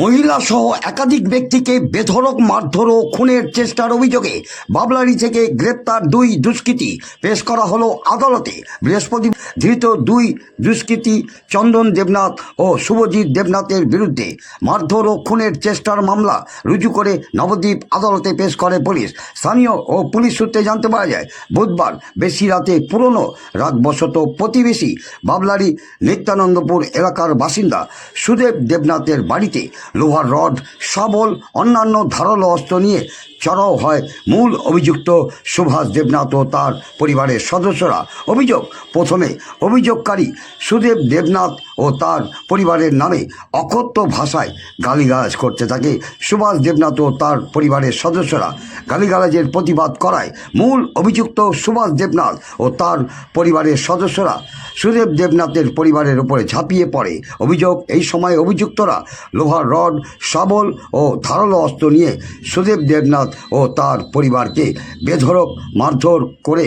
মহিলা সহ একাধিক ব্যক্তিকে বেধড়ক মারধর ও খুনের চেষ্টার অভিযোগে বাবলারি থেকে গ্রেপ্তার দুই দুষ্কৃতী পেশ করা হলো আদালতে। বৃহস্পতিবার ধৃত দুই দুষ্কৃতী চন্দন দেবনাথ ও শুভজিৎ দেবনাথের বিরুদ্ধে মারধর ও খুনের চেষ্টার মামলা রুজু করে নবদ্বীপ আদালতে পেশ করে পুলিশ। স্থানীয় ও পুলিশ সূত্রে জানতে পারা যায়, বুধবার বেশি রাতে পুরনো রাগবশত প্রতিবেশী বাবলারি নিত্যানন্দপুর এলাকার বাসিন্দা সুদেব দেবনাথের বাড়িতে লোহার রড, শাবল, অন্যান্য ধারালো অস্ত্র নিয়ে চড়াও হয় মূল অভিযুক্ত সুভাষ দেবনাথ ও তার পরিবারের সদস্যরা। অভিযোগ, প্রথমে অভিযোগকারী সুদেব দেবনাথ ও তার পরিবারের নামে অকথ্য ভাষায় গালিগালাজ করতে থাকে সুভাষ দেবনাথ ও তার পরিবারের সদস্যরা। গালিগালাজের প্রতিবাদ করায় মূল অভিযুক্ত সুভাষ দেবনাথ ও তার পরিবারের সদস্যরা সুদেব দেবনাথের পরিবারের উপরে ঝাঁপিয়ে পড়ে। অভিযোগ, এই সময় অভিযুক্তরা লোহার রড, শাবল ও ধারালো অস্ত্র নিয়ে সুদেব দেবনাথ ও তার পরিবারকে বেধড়ক মারধর করে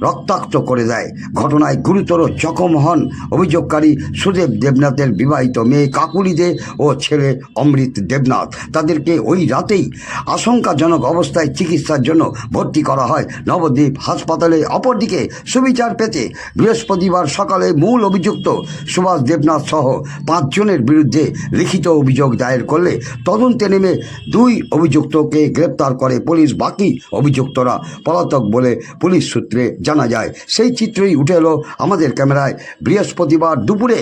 রক্তাক্ত করে দেয়। ঘটনায় গুরুতর জখম হন অভিযোগকারী সুদেব দেবনাথের বিবাহিত মেয়ে কাকুলি দে ও ছেলে অমৃত দেবনাথ। তাদেরকে ওই রাতেই আশঙ্কাজনক অবস্থায় চিকিৎসার জন্য ভর্তি করা হয় নবদ্বীপ হাসপাতালে। অপরদিকে সুবিচার পেতে বৃহস্পতিবার সকালে মূল অভিযুক্ত সুভাষ দেবনাথ সহ 5 জনের বিরুদ্ধে লিখিত অভিযোগ দায়ের করলে তদন্তে নেমে দুই অভিযুক্তকে গ্রেপ্তার করে পুলিশ। বাকি অভিযুক্তরা পলাতক বলে পুলিশ সূত্রে জানা যায়। সেই চিত্রই উঠে এলো আমাদের ক্যামেরায় বৃহস্পতিবার দুপুরে।